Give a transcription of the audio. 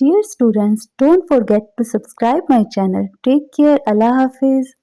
Dear students, don't forget to subscribe my channel. Take care. Allah Hafiz.